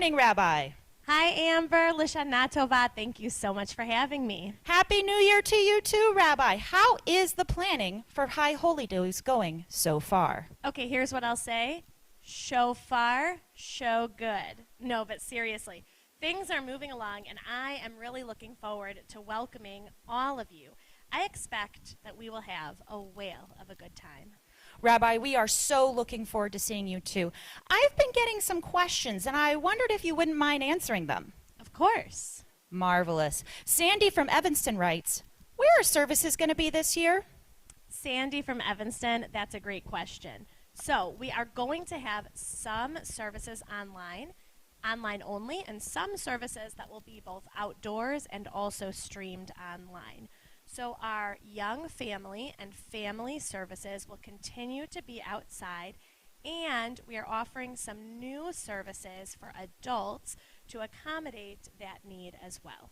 morning, Rabbi. Hi, Amber. Lishana Tova. Thank you so much for having me. Happy New Year to you too, Rabbi. How is the planning for High Holy Days going so far? Okay, here's what I'll say. Shofar, show good. No, but seriously, things are moving along, and I am really looking forward to welcoming all of you. I expect that we will have a whale of a good time. Rabbi, we are so looking forward to seeing you too. I've been getting some questions, and I wondered if you wouldn't mind answering them. Of course. Marvelous. Sandy from Evanston writes, where are services going to be this year? Sandy from Evanston, that's a great question. So we are going to have some services online only, and some services that will be both outdoors and also streamed online. So our young family and family services will continue to be outside, and we are offering some new services for adults to accommodate that need as well.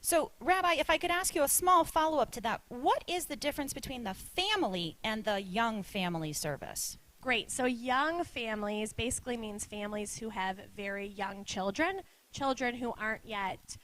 So, Rabbi, if I could ask you a small follow-up to that, what is the difference between the family and the young family service? Great. So young families basically means families who have very young children, children who aren't yet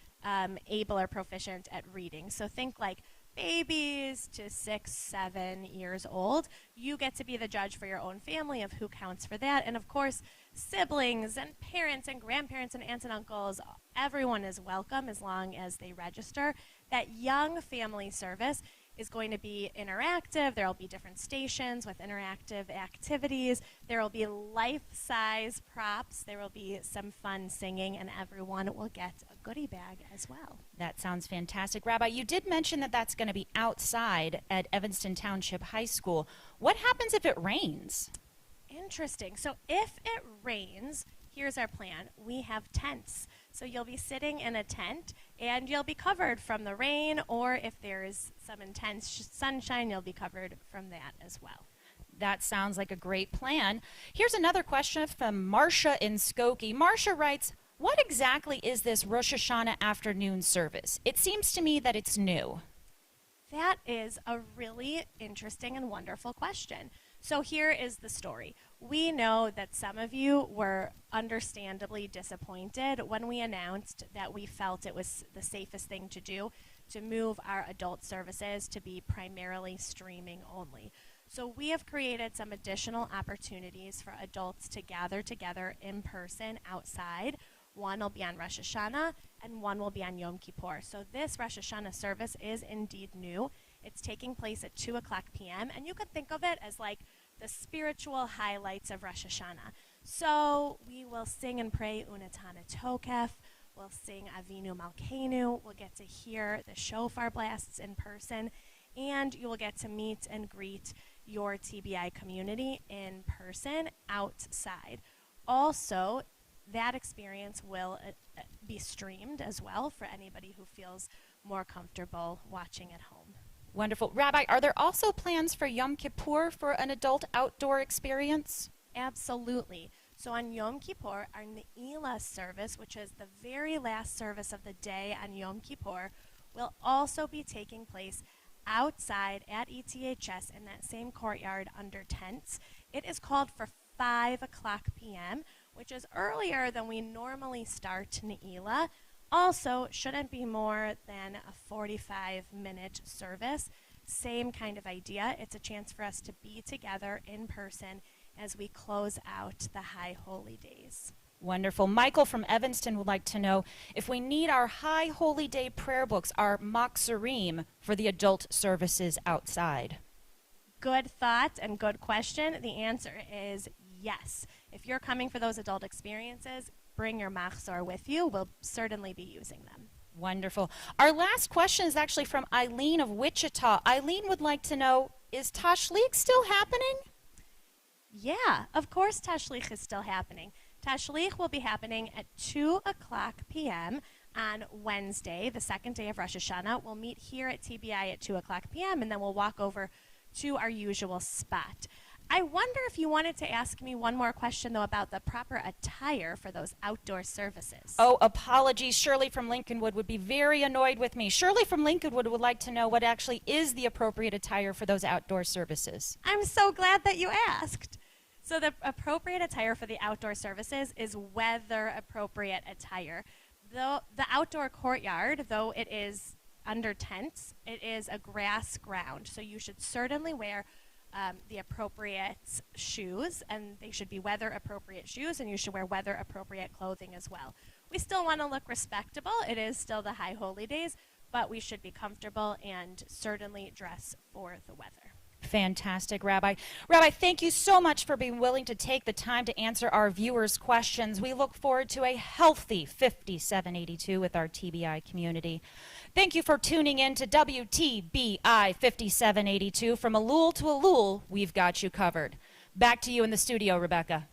able or proficient at reading. So think like babies to 6, 7 years old. You get to be the judge for your own family of who counts for that. And of course, siblings and parents and grandparents and aunts and uncles, everyone is welcome as long as they register. That young family service is going to be interactive. There will be different stations with interactive activities. There will be life-size props. There will be some fun singing, and everyone will get a goodie bag as well. That sounds fantastic. Rabbi, you did mention that that's going to be outside at Evanston Township High School. What happens if it rains? Interesting. So if it rains, here's our plan. We have tents. So you'll be sitting in a tent, and you'll be covered from the rain, or if there's some intense sunshine, you'll be covered from that as well. That sounds like a great plan. Here's another question from Marcia in Skokie. Marcia writes, what exactly is this Rosh Hashanah afternoon service? It seems to me that it's new. That is a really interesting and wonderful question. So here is the story. We know that some of you were understandably disappointed when we announced that we felt it was the safest thing to do to move our adult services to be primarily streaming only. So we have created some additional opportunities for adults to gather together in person outside. One will be on Rosh Hashanah, and one will be on Yom Kippur. So this Rosh Hashanah service is indeed new. It's taking place at 2 o'clock p.m., and you could think of it as like the spiritual highlights of Rosh Hashanah. So we will sing and pray Unatana Tokef. We'll sing Avinu Malkeinu. We'll get to hear the shofar blasts in person, and you will get to meet and greet your TBI community in person outside. Also, that experience will be streamed as well for anybody who feels more comfortable watching at home. Wonderful. Rabbi, are there also plans for Yom Kippur for an adult outdoor experience? Absolutely. So on Yom Kippur, our Ne'ilah service, which is the very last service of the day on Yom Kippur, will also be taking place outside at ETHS in that same courtyard under tents. It is called for 5 o'clock p.m., which is earlier than we normally start Ne'ilah. Also, shouldn't be more than a 45-minute service. Same kind of idea. It's a chance for us to be together in person as we close out the High Holy Days. Wonderful. Michael from Evanston would like to know if we need our High Holy Day prayer books, our Machzorim, for the adult services outside. Good thought and good question. The answer is yes. If you're coming for those adult experiences, bring your machzor with you. We'll certainly be using them. Wonderful. Our last question is actually from Eileen of Wichita. Eileen would like to know, is Tashlich still happening? Yeah, of course Tashlich is still happening. Tashlich will be happening at 2 o'clock p.m. on Wednesday, the second day of Rosh Hashanah. We'll meet here at TBI at 2 o'clock p.m. and then we'll walk over to our usual spot. I wonder if you wanted to ask me one more question, though, about the proper attire for those outdoor services. Oh, apologies. Shirley from Lincolnwood would be very annoyed with me. Shirley from Lincolnwood would like to know what actually is the appropriate attire for those outdoor services. I'm so glad that you asked. So the appropriate attire for the outdoor services is weather appropriate attire. Though the outdoor courtyard, though it is under tents, it is a grass ground. So you should certainly wear the appropriate shoes, and they should be weather appropriate shoes, and you should wear weather appropriate clothing as well. We still want to look respectable. It is still the high holy days, but we should be comfortable and certainly dress for the weather. Fantastic, Rabbi. Rabbi, thank you so much for being willing to take the time to answer our viewers' questions. We look forward to a healthy 5782 with our TBI community. Thank you for tuning in to WTBI 5782. From ELUL to ELUL, we've got you covered. Back to you in the studio, Rebecca.